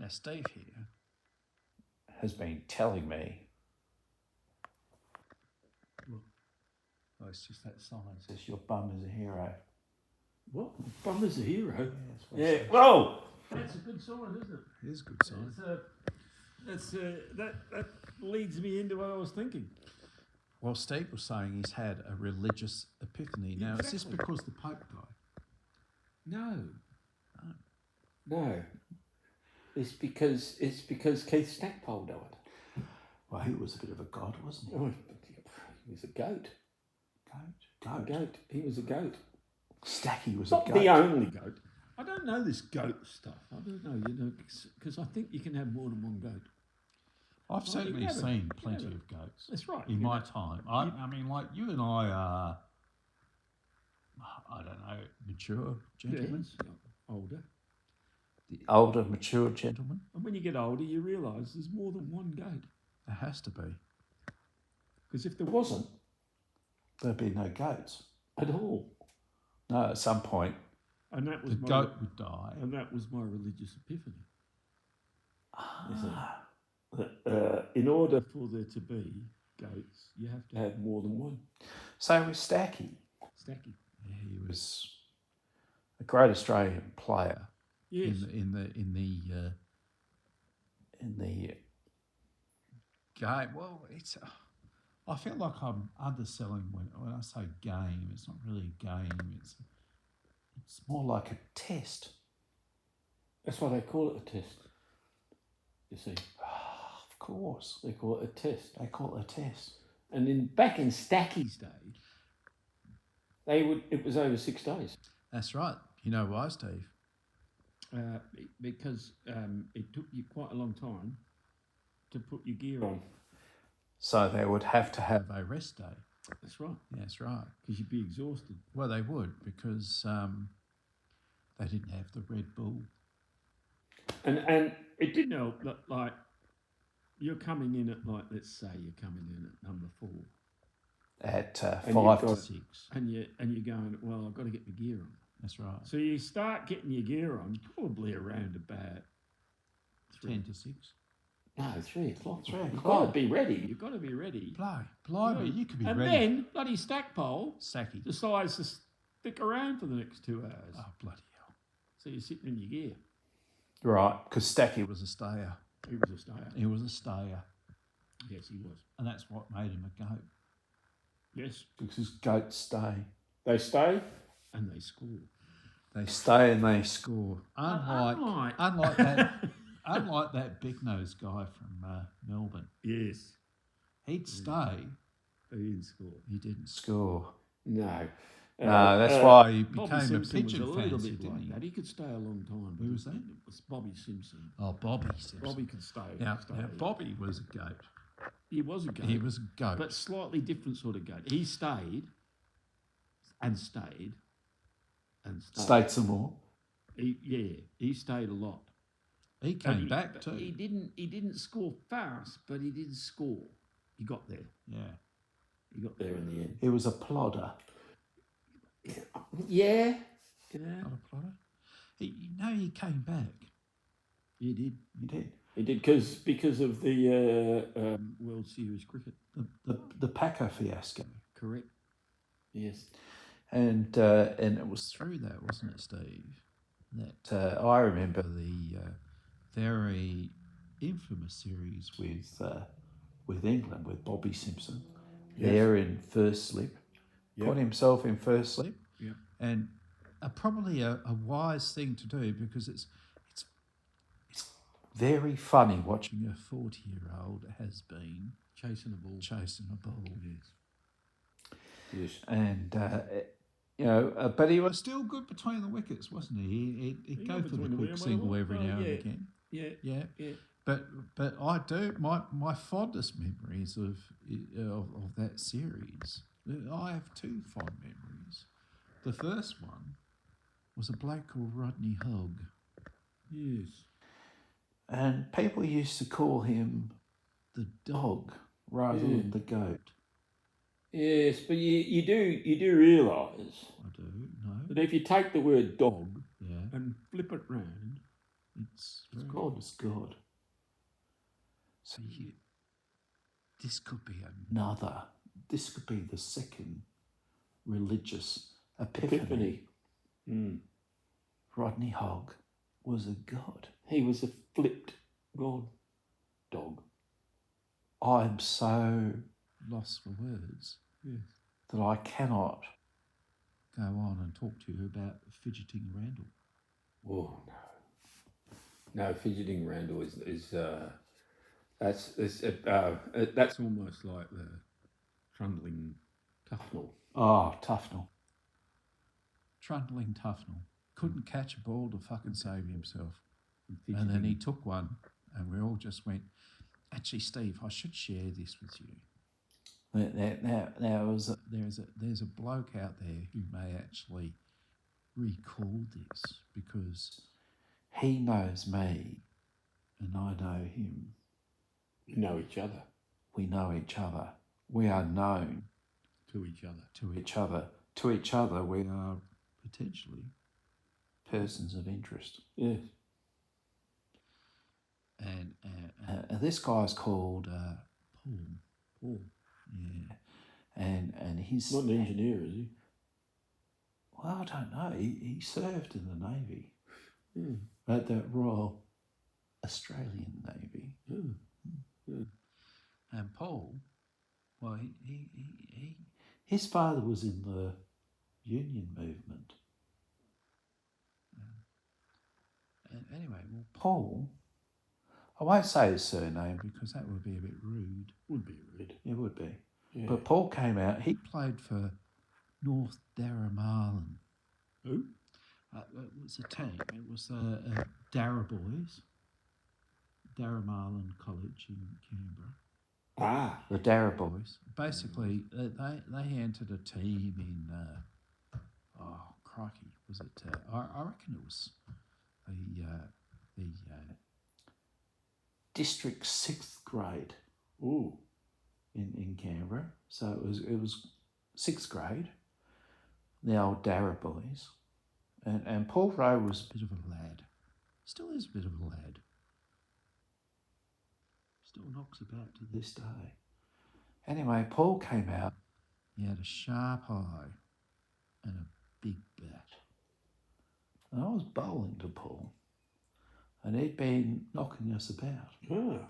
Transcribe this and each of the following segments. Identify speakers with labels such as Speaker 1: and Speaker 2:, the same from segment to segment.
Speaker 1: Now, Steve here has been telling me. Oh, it's just that sign that says your bum is a hero.
Speaker 2: What? Bum is a hero?
Speaker 1: Yeah.
Speaker 2: Whoa! That's a good sign, isn't it?
Speaker 1: It is a good sign.
Speaker 2: That leads me into what I was thinking.
Speaker 1: Well, Steve was saying he's had a religious epiphany. Now, is this
Speaker 2: Exactly.
Speaker 1: because the Pope died?
Speaker 2: No. It's because Keith Stackpole died.
Speaker 1: Well, he was a bit of a god, wasn't he?
Speaker 2: Oh, he was a goat. Goat. He was a goat.
Speaker 1: Stacky was
Speaker 2: Not
Speaker 1: a goat.
Speaker 2: the only goat. I don't know this goat stuff. I don't know, because I think you can have more than one goat.
Speaker 1: I've certainly seen plenty of goats.
Speaker 2: That's right.
Speaker 1: In my time. I mean, like you and I are, I don't know, mature gentlemen.
Speaker 2: Yes, older.
Speaker 1: The older, mature gentlemen.
Speaker 2: And when you get older, you realise there's more than one goat.
Speaker 1: There has to be.
Speaker 2: Because if there wasn't,
Speaker 1: there'd be no goats.
Speaker 2: At all.
Speaker 1: No, at some point,
Speaker 2: and that was
Speaker 1: the goat would die.
Speaker 2: And that was my religious epiphany. In order for there to be goats, you have to have more than one.
Speaker 1: So was Stacky. Yeah, he was a great Australian player.
Speaker 2: Yes.
Speaker 1: In the game. Well, it's. I feel like I'm underselling when I say game. It's not really a game. It's more like a test.
Speaker 2: That's why they call it a test. You see.
Speaker 1: Of course.
Speaker 2: They call it a test.
Speaker 1: They call it a test.
Speaker 2: And back in Stacky's day, it was over 6 days.
Speaker 1: That's right. You know why, Steve?
Speaker 2: Because it took you quite a long time to put your gear on.
Speaker 1: So they would have to have a rest day.
Speaker 2: That's right.
Speaker 1: Yeah, that's right.
Speaker 2: Because you'd be exhausted.
Speaker 1: Well, they would, because they didn't have the Red Bull.
Speaker 2: And it didn't help that, like, you're coming in at, like, let's say you're coming in at number 4.
Speaker 1: At 5 to 6.
Speaker 2: And you're going, well, I've got to get my gear on.
Speaker 1: That's right.
Speaker 2: So you start getting your gear on probably around about
Speaker 1: 10 to 6.
Speaker 2: No, 3 o'clock.
Speaker 1: 3 o'clock.
Speaker 2: You've got to be ready. You've got to be ready.
Speaker 1: Blimey, you could be ready.
Speaker 2: And then bloody Stackpole
Speaker 1: Sacky
Speaker 2: decides to stick around for the next 2 hours.
Speaker 1: Oh, bloody hell.
Speaker 2: So you're sitting in your gear.
Speaker 1: Right, because Stacky was a stayer.
Speaker 2: He was a stayer.
Speaker 1: He was a stayer.
Speaker 2: Yes, he was.
Speaker 1: And that's what made him a goat.
Speaker 2: Yes.
Speaker 1: Because goats stay.
Speaker 2: They stay and they score.
Speaker 1: They stay and they score. Unlike that big-nosed guy from Melbourne.
Speaker 2: Yes.
Speaker 1: He'd stay.
Speaker 2: But he didn't score.
Speaker 1: He didn't score.
Speaker 2: No.
Speaker 1: No, that's why he became
Speaker 2: Bobby
Speaker 1: a pigeon
Speaker 2: was a little
Speaker 1: fancy,
Speaker 2: bit
Speaker 1: didn't
Speaker 2: like
Speaker 1: he?
Speaker 2: that. He could stay a long time.
Speaker 1: Who was that?
Speaker 2: It was Bobby Simpson.
Speaker 1: Oh, Bobby Simpson.
Speaker 2: Bobby could stay.
Speaker 1: Now, Bobby was a goat.
Speaker 2: He was a goat.
Speaker 1: He was a goat.
Speaker 2: But slightly different sort of goat. He stayed and stayed and stayed.
Speaker 1: Stayed some more.
Speaker 2: He stayed a lot.
Speaker 1: He came back too.
Speaker 2: He didn't score fast, but he did score. He got there.
Speaker 1: Yeah.
Speaker 2: He got there in the end.
Speaker 1: He was a plodder.
Speaker 2: Yeah.
Speaker 1: Not a plodder. He came back.
Speaker 2: He did.
Speaker 1: He did.
Speaker 2: He did because of the World Series cricket.
Speaker 1: The Packer fiasco.
Speaker 2: Correct. Yes.
Speaker 1: And it was through that, wasn't it, Steve? That I remember the very infamous series with England, with Bobby Simpson, there in first slip, put himself in first slip, and probably a wise thing to do, because it's very funny watching a 40-year-old has been
Speaker 2: chasing a ball.
Speaker 1: Yes. And but he was still good between the wickets, wasn't he? He'd go for the quick single every now and again.
Speaker 2: Yeah.
Speaker 1: But I do my fondest memories of that series. I have 2 fond memories. The first one was a bloke called Rodney Hogg.
Speaker 2: Yes.
Speaker 1: And people used to call him the dog rather than the goat.
Speaker 2: Yes, but you do realise.
Speaker 1: I do, no.
Speaker 2: That if you take the word dog and flip it round,
Speaker 1: It's
Speaker 2: Very
Speaker 1: God.
Speaker 2: good.
Speaker 1: It's God. So this could be another. This could be the second religious epiphany.
Speaker 2: Mm.
Speaker 1: Rodney Hogg was a god.
Speaker 2: He was a flipped god dog.
Speaker 1: I'm so lost for words
Speaker 2: Yes.
Speaker 1: that I cannot go on and talk to you about fidgeting Randall.
Speaker 2: Oh no, fidgeting Randall is that's almost like the trundling Tufnell.
Speaker 1: Oh, Tufnell. Trundling Tufnell. Couldn't catch a ball to fucking save himself. And then he took one, and we all just went, actually, Steve, I should share this with you. Now there's a bloke out there who may actually recall this because he knows me and I know him.
Speaker 2: We know each other.
Speaker 1: We know each other. We are known
Speaker 2: To each other.
Speaker 1: to each other. To each other, we are potentially persons of interest.
Speaker 2: Yes.
Speaker 1: And this guy's called Paul.
Speaker 2: Paul.
Speaker 1: Yeah. And he's
Speaker 2: not an engineer, is he?
Speaker 1: Well, I don't know. He served in the Navy.
Speaker 2: Mm.
Speaker 1: At the Royal Australian Navy.
Speaker 2: Mm. Mm.
Speaker 1: And Paul, well, his father was in the Union movement. And anyway, well, Paul, I won't say his surname because that would be a bit rude.
Speaker 2: Would be rude.
Speaker 1: It would be.
Speaker 2: Yeah.
Speaker 1: But Paul came out. He played for North Darramarlin.
Speaker 2: Who?
Speaker 1: It was a team. It was Darra Boys. Darramarlin College in Canberra.
Speaker 2: Ah.
Speaker 1: The Darra Boys. Basically, they entered a team in, crikey, was it, I reckon it was the district 6th grade.
Speaker 2: Ooh.
Speaker 1: In Canberra. So it was 6th grade, the old Darra Boys. And Paul Rowe was a bit of a lad. Still is a bit of a lad. Still knocks about to this day. Anyway, Paul came out. He had a sharp eye and a big bat. And I was bowling to Paul. And he'd been knocking us about.
Speaker 2: Ah.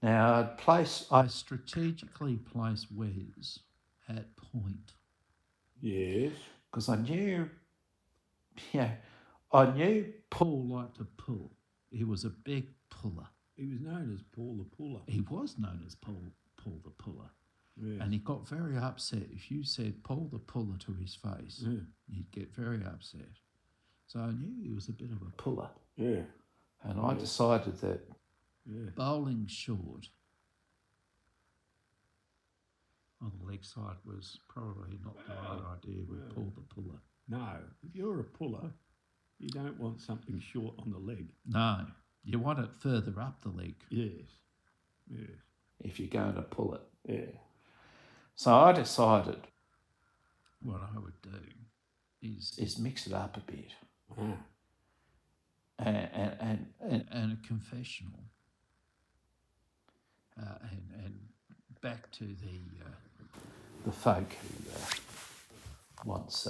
Speaker 1: Now, I strategically placed Wes at point.
Speaker 2: Yes.
Speaker 1: Because I knew Paul liked to pull. He was a big puller.
Speaker 2: He was known as Paul the Puller.
Speaker 1: He was known as Paul the Puller.
Speaker 2: Yes.
Speaker 1: And he got very upset. If you said Paul the Puller to his face, he'd get very upset. So I knew he was a bit of a puller.
Speaker 2: Yeah.
Speaker 1: And I decided that
Speaker 2: Yeah.
Speaker 1: bowling short on the leg side was probably not the right idea with Paul the Puller.
Speaker 2: No, if you're a puller, you don't want something short on the leg.
Speaker 1: No, you want it further up the leg.
Speaker 2: Yes. Yes.
Speaker 1: If you're going to pull it.
Speaker 2: Yeah.
Speaker 1: So I decided what I would do is mix it up a bit.
Speaker 2: Ah.
Speaker 1: And a confessional. And back to the folk who once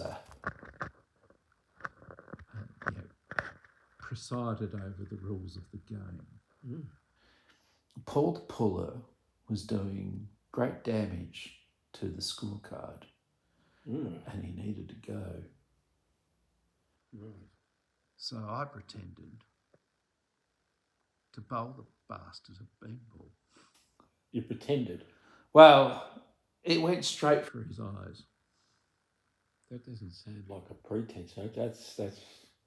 Speaker 1: presided over the rules of the game.
Speaker 2: Mm.
Speaker 1: Paul the Puller was doing great damage to the scorecard, and he needed to go.
Speaker 2: Right.
Speaker 1: So I pretended to bowl the bastard a beanball.
Speaker 2: You pretended?
Speaker 1: Well, it went straight for his eyes.
Speaker 2: That doesn't sound like a pretense. That's.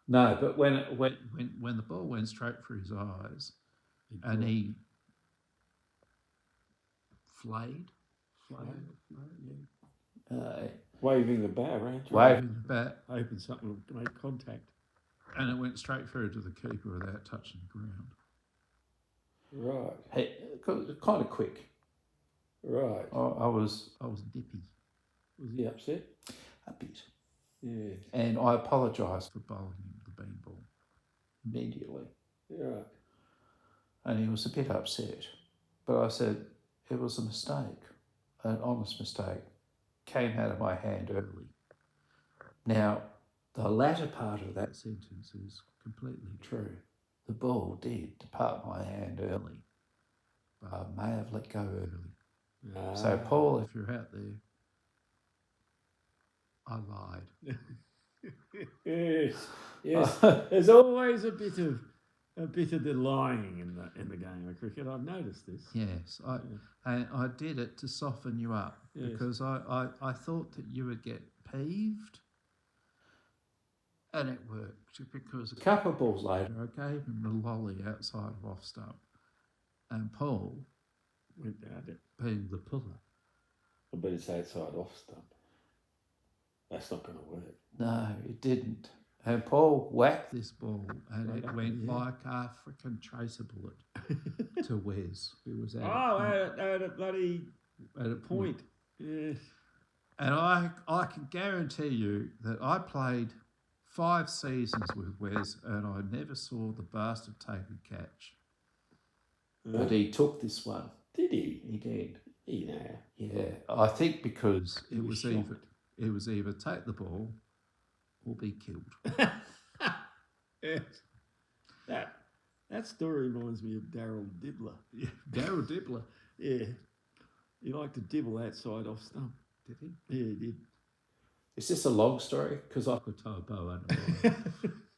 Speaker 1: No, but when the ball went straight for his eyes, and he flayed,
Speaker 2: waving the bat around.
Speaker 1: Waving the bat,
Speaker 2: hoping something would make contact,
Speaker 1: and it went straight through to the keeper without touching the ground.
Speaker 2: Right.
Speaker 1: Hey, kind of quick.
Speaker 2: Right.
Speaker 1: I was dippy.
Speaker 2: Was he upset?
Speaker 1: A bit.
Speaker 2: Yeah.
Speaker 1: And I apologised for bowling the beanball immediately.
Speaker 2: Yeah.
Speaker 1: And he was a bit upset. But I said, it was a mistake, an honest mistake. Came out of my hand early. Now, the latter part of that sentence is completely true. The ball did depart my hand early, but I may have let go early. So, Paul, if you're out there, I lied.
Speaker 2: Yes. There's always a bit of the lying in the game of cricket. I've noticed this.
Speaker 1: Yes, I did it to soften you up because I thought that you would get peeved, and it worked because a couple of balls later I gave him the lolly outside of off stump, and Paul
Speaker 2: went down it,
Speaker 1: being the puller.
Speaker 2: But it's outside off stump. That's not going to work.
Speaker 1: No, it didn't. And Paul whacked this ball, and it went like a freaking tracer bullet to Wes, who was
Speaker 2: at a point. Yes.
Speaker 1: And I can guarantee you that I played 5 seasons with Wes, and I never saw the bastard take a catch. But he took this one.
Speaker 2: Did he?
Speaker 1: He did.
Speaker 2: Yeah.
Speaker 1: I think because it was either take the ball or be killed.
Speaker 2: Yes. That story reminds me of Daryl Dibbler.
Speaker 1: Yeah, Daryl Dibbler.
Speaker 2: Yeah. He liked to dibble outside off stump.
Speaker 1: Did he?
Speaker 2: Yeah, he did.
Speaker 1: Is this a long story? Because I could tie a bow under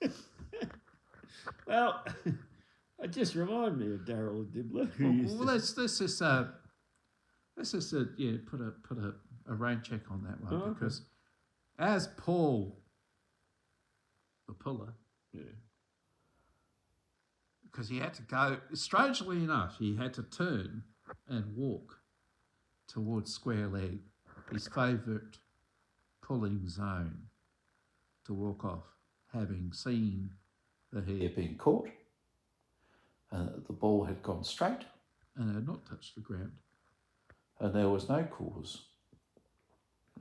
Speaker 1: it.
Speaker 2: Well, it just reminded me of Daryl Dibbler.
Speaker 1: Let's just put a rain check on that one because as Paul, the puller, because he had to go. Strangely enough, he had to turn and walk towards square leg, his favourite pulling zone, to walk off, having seen that he had been caught, the ball had gone straight and had not touched the ground, and there was no cause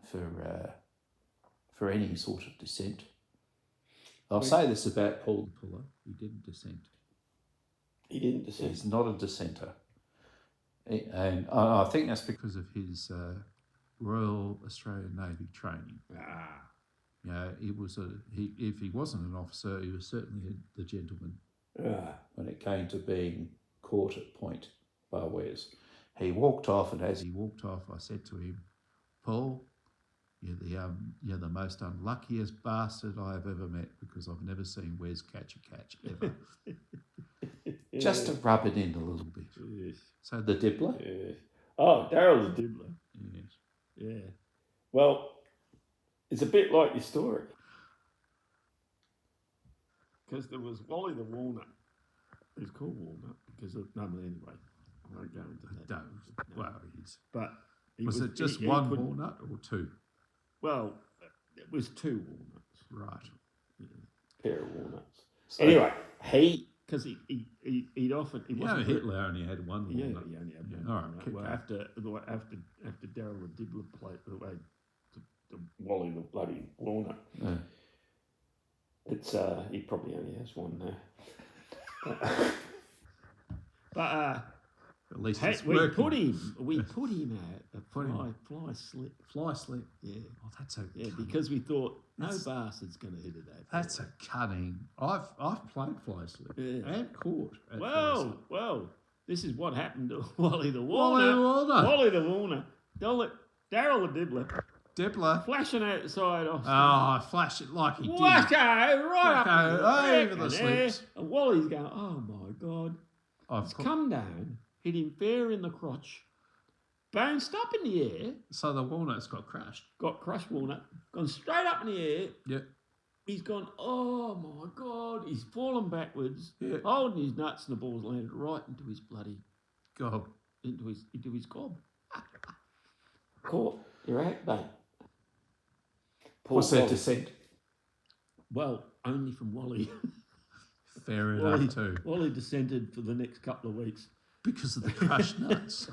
Speaker 1: for any sort of dissent. I'll say this about Paul the puller: he didn't dissent.
Speaker 2: He didn't dissent.
Speaker 1: He's not a dissenter. And I think that's because of his Royal Australian Navy training. If he wasn't an officer, he was certainly the gentleman when it came to being caught at point by Wes. He walked off, and as he walked off, I said to him, Paul, you're the most unluckiest bastard I have ever met, because I've never seen Wes catch a catch ever. Just to rub it in a little bit.
Speaker 2: Yes.
Speaker 1: So the Dibbler?
Speaker 2: Yes. Oh, Daryl's the Dibbler.
Speaker 1: Yes.
Speaker 2: Yeah. Well, it's a bit like your story. Because there was Wally the Walnut. He's called Walnut because of, no, but anyway, I won't go into that.
Speaker 1: Well,
Speaker 2: but
Speaker 1: was it just one walnut or 2?
Speaker 2: Well, it was 2 walnuts.
Speaker 1: Right.
Speaker 2: Yeah. Pair of walnuts.
Speaker 1: So,
Speaker 2: anyway, because he'd often
Speaker 1: Hitler only had 1 walnut.
Speaker 2: Yeah, he only had 1
Speaker 1: All
Speaker 2: walnut.
Speaker 1: right,
Speaker 2: Well, after Daryl the Dibbler played the Wally the bloody walnut.
Speaker 1: Yeah.
Speaker 2: It's he probably only has 1 now. But
Speaker 1: at least
Speaker 2: we put him at a fly slip.
Speaker 1: Fly slip.
Speaker 2: Yeah.
Speaker 1: Oh, that's so cunning.
Speaker 2: Because we thought no bastard's going to hit it at.
Speaker 1: That's a cunning. I've played fly slip and caught.
Speaker 2: Well, this is what happened to Wally the Walnut. Wally the Walnut. Daryl the
Speaker 1: Dibbler.
Speaker 2: Flashing outside off.
Speaker 1: Oh, flash it like he did.
Speaker 2: Right up
Speaker 1: over the slips.
Speaker 2: And Wally's going, oh my God.
Speaker 1: It's
Speaker 2: come down, hit him fair in the crotch, bounced up in the air.
Speaker 1: So the walnut's got crushed.
Speaker 2: Got crushed walnut, gone straight up in the air.
Speaker 1: Yep.
Speaker 2: He's gone, oh my God. He's fallen backwards,
Speaker 1: yep.
Speaker 2: holding his nuts, and the ball's landed right into his bloody
Speaker 1: gob.
Speaker 2: Into his gob. Caught. You're out, mate.
Speaker 1: What's that dissent?
Speaker 2: Well, only from Wally.
Speaker 1: Fair enough too.
Speaker 2: Wally dissented for the next couple of weeks.
Speaker 1: Because of the crushed nuts.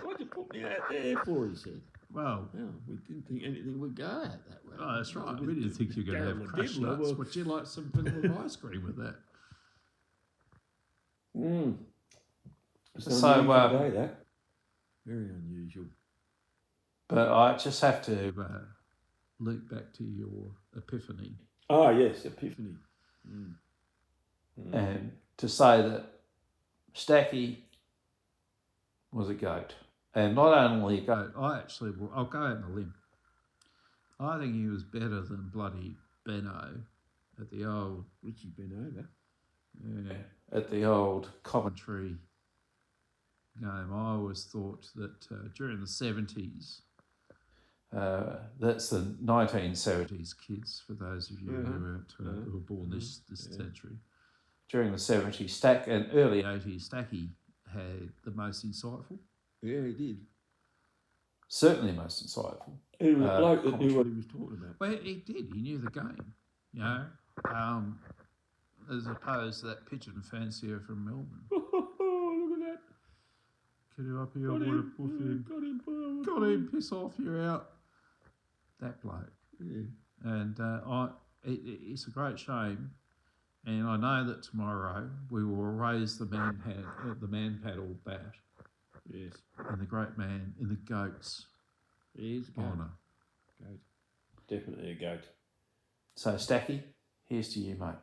Speaker 2: Why'd you put me out there for, he said.
Speaker 1: Well,
Speaker 2: we didn't think anything would go out that way.
Speaker 1: Oh, that's right. We didn't think you were going to have crushed
Speaker 2: Dibbler,
Speaker 1: nuts. Would you like some vanilla ice cream with that?
Speaker 2: It's
Speaker 1: So,
Speaker 2: an unusual day, that. Very unusual.
Speaker 1: But I just have to loop back to your epiphany.
Speaker 2: Ah, yes, epiphany.
Speaker 1: And to say that Stacky was a goat. And not only a goat, I'll go out on a limb. I think he was better than bloody Benno at the old
Speaker 2: Richie Benno.
Speaker 1: at the old Coventry game. I always thought that during the 70s, that's the 1970s, kids, for those of you who were born this century. During the 70s, Stack and early 80s, Stacky had the most insightful.
Speaker 2: Yeah, he did.
Speaker 1: Certainly most insightful.
Speaker 2: He was a bloke that knew what he was talking about.
Speaker 1: Well, he did. He knew the game, you know, as opposed to that pigeon fancier from Melbourne.
Speaker 2: Look at that.
Speaker 1: Get him up here, got him, piss off, you're out. That bloke.
Speaker 2: Yeah.
Speaker 1: And it's a great shame. And I know that tomorrow we will raise the man paddle bat.
Speaker 2: Yes.
Speaker 1: And the great man in the goat's honour.
Speaker 2: Goat. Definitely a goat.
Speaker 1: So, Stacky, here's to you, mate.